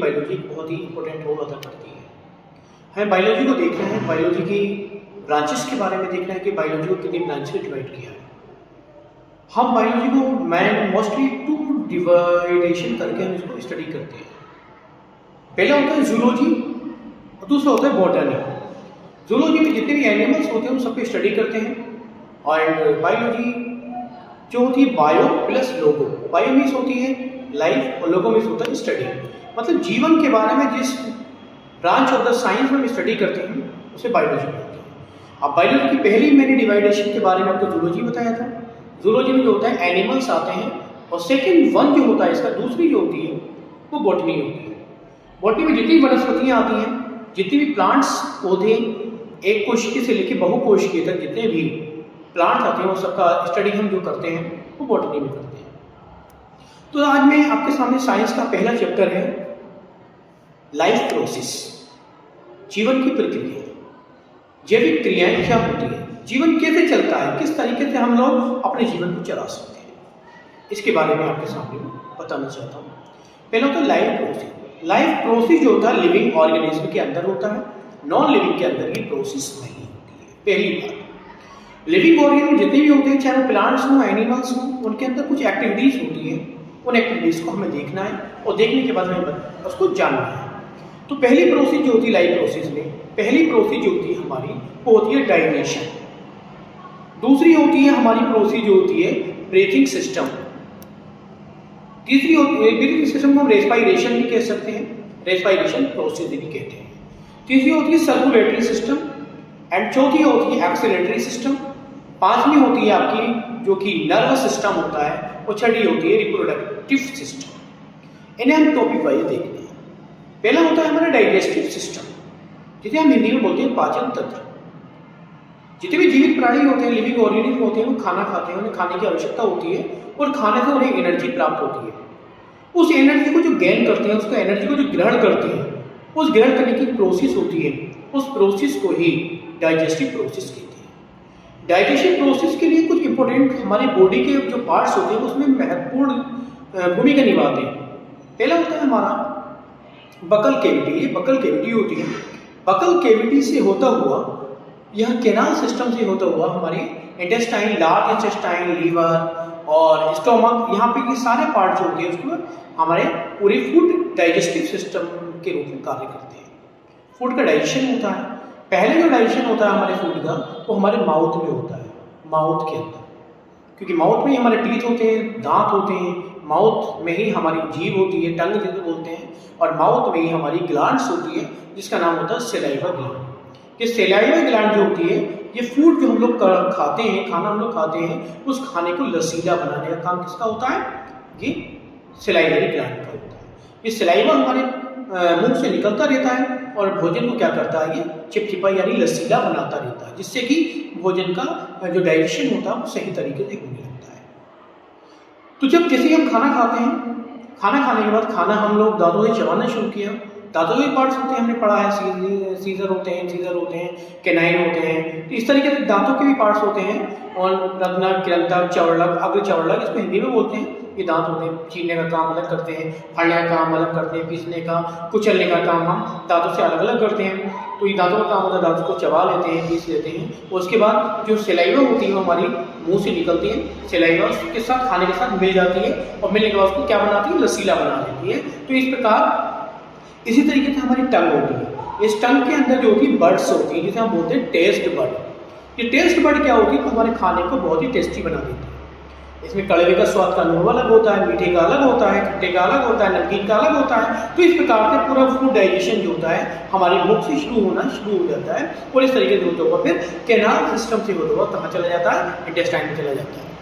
Biology एक बहुत ही important role अदा करती है। हमें बायोलॉजी को देखना है, बायोलॉजी की ब्रांचेस के बारे में देखना है कि बायोलॉजी को कितनी ब्रांच में डिवाइड किया है। हम बायोलॉजी को मोस्टली टू डिवाइडेशन करके हम इसको स्टडी करते हैं। पहला होता है जूलॉजी और दूसरा होता है बॉटनी। जूलॉजी में जितने भी एनिमल्स होते हैं उन सबको स्टडी करते हैं, और बायोलॉजी जो होती है बायो प्लस लोगो। बायो मीन्स होती है लाइफ और लोगो मीन्स होता है स्टडी, मतलब जीवन के बारे में जिस ब्रांच ऑफ द साइंस में हम स्टडी करते हैं उसे बायोलॉजी बोलते हैं। अब बायोलॉजी की पहली मैंने डिवाइडेशन के बारे में आपको जूलॉजी बताया था। जूलॉजी में जो होता है एनिमल्स आते हैं, और सेकेंड वन जो होता है इसका दूसरी जो होती है वो बॉटनी होती है। बॉटनी में जितनी वनस्पतियाँ आती हैं, जितनी भी प्लांट्स पौधे एक कोशिकीय से लेकर बहुकोशिकीय तक जितने भी प्लांट आते हैं वो सबका स्टडी हम जो करते हैं वो बॉटनी में करते हैं। तो आज मैं आपके सामने साइंस का पहला चैप्टर है लाइफ प्रोसेस, जीवन की प्रक्रिया। जैविक क्रियाएं क्या होती है, जीवन कैसे चलता है, किस तरीके से हम लोग अपने जीवन को चला सकते हैं, इसके बारे में आपके सामने बताना चाहता हूँ। पहला होता है लाइफ प्रोसेस। लाइफ प्रोसेस जो होता है लिविंग ऑर्गेनिज्म के अंदर होता है, नॉन लिविंग के अंदर ये प्रोसेस नहीं होती है। पहली बात, लिविंग ऑर्गेनिज्म जितने भी होते हैं, चाहे वो प्लांट्स हों एनिमल्स हों, उनके अंदर कुछ एक्टिविटीज़ होती हैं। उन एक्टिविटीज़ को हमें देखना है और देखने के बाद हमें उसको जानना है। तो पहली प्रोसेस जो होती है लाइफ प्रोसेस में, पहली प्रोसेस जो होती है हमारी वो होती है डाइजेशन। दूसरी होती है हमारी प्रोसेस जो होती है ब्रीथिंग सिस्टम। तीसरी होती है ब्रीथिंग सिस्टम को हम रेस्पायरेशन भी कह सकते हैं, रेस्पायरेशन प्रोसेस भी कहते हैं। तीसरी होती है सर्कुलेटरी सिस्टम, एंड चौथी होती है एक्सीलरेटरी सिस्टम। पांचवी होती है आपकी जो कि नर्वस सिस्टम होता है, और छठी होती है रिप्रोडक्टिव सिस्टम। इन्हें हम टॉपिक वाइज देखते हैं। पहला होता है हमारा डाइजेस्टिव सिस्टम, जिसे हम हिंदी में बोलते हैं पाचन तंत्र। जितने भी जीवित प्राणी होते हैं, लिविंग ऑर्गेनिज्म होते हैं, वो खाना खाते हैं, उन्हें खाने की आवश्यकता होती है, और खाने से उन्हें एनर्जी प्राप्त होती है। उस एनर्जी को जो गेन करते हैं, उसको एनर्जी को जो ग्रहण करते हैं, उस ग्रहण करने की प्रोसेस होती है, उस प्रोसेस को ही डाइजेस्टिव प्रोसेस कहते हैं। डाइजेशन प्रोसेस के लिए कुछ इंपॉर्टेंट हमारी बॉडी के जो पार्ट्स होते हैं उसमें महत्वपूर्ण भूमिका निभाते हैं। पहला होता है हमारा बकल कैविटी। ये बकल कैविटी होती है। बकल कैविटी से होता हुआ, यह कैनाल सिस्टम से होता हुआ हमारे इंटेस्टाइन, लार्ज इंटेस्टाइन, लीवर और स्टोमक, यहाँ पे ये सारे पार्ट जो होते हैं उसको हमारे पूरे फूड डाइजेस्टिव सिस्टम के रूप में कार्य करते हैं। फूड का डाइजेशन होता है। पहले जो डाइजेशन होता है हमारे फूड का वो हमारे माउथ में होता है, माउथ के अंदर, क्योंकि माउथ में ही हमारे टीथ होते हैं, दांत होते हैं, माउथ में ही हमारी जीभ होती है, टंग जिसे बोलते हैं, और माउथ में ही हमारी ग्लैंड्स होती है जिसका नाम होता है सलाइवा ग्लैंड। ये सलाइवा ग्लैंड जो होती है, ये फूड जो हम लोग खाते हैं, खाना हम लोग खाते हैं, उस खाने को लसीला बनाने का काम किसका होता है, ये सलाइवरी ग्लैंड का होता है। ये सलाइवा हमारे मुंह से निकलता रहता है और भोजन को क्या करता है, ये चिपचिपा यानी लसीला बनाता रहता है, जिससे कि भोजन का जो डाइजेशन होता है वो सही तरीके से होने लगता है। तो जब जैसे हम खाना खाते हैं, खाना खाने के बाद खाना हम लोग दांतों से चबाना शुरू किया। दांतों के पार्ट्स होते हैं, हमने पढ़ा है, सीजर होते हैं, इंसीजर होते हैं, कैनाइन होते हैं। तो इस तरीके से दांतों के भी पार्ट्स होते हैं, और रत्नक, कृंतक, चवड़क, अग्र चवड़क, इसको हिंदी में बोलते हैं। ये दांत होते हैं, छीलने का काम अलग करते हैं, फाड़ने का काम अलग करते हैं, पीसने का, कुचलने का काम हम दांतों से अलग अलग करते हैं। तो ये दांतों का काम होता है, दांतों को चबा लेते हैं, पीस लेते हैं। और उसके बाद जो सलाइवा होती है वो हमारी मुंह से निकलती है, सलाइवा के साथ खाने के साथ मिल जाती है, और मिलने के बाद उसको क्या बनाती है, लसीला बना देती है। तो इस प्रकार इसी तरीके से हमारी टंग होती है। इस टंग के अंदर जो होती है बर्ड्स होती है, जिसे हम बोलते हैं टेस्ट बर्ड। ये टेस्ट बर्ड क्या होती है, तो हमारे खाने को बहुत ही टेस्टी बना देती है। इसमें कड़वे का स्वाद का अनुभव अलग होता है, मीठे का अलग होता है, खट्टे का अलग होता है, नमकीन का अलग होता है। तो इस प्रकार से पूरा फूड डाइजेशन जो होता है हमारे मुख से शुरू हो जाता है, और इस तरीके से होता हुआ फिर कैनाल सिस्टम से होता हुआ कहाँ चला जाता है, इंटेस्टाइन में चला जाता है।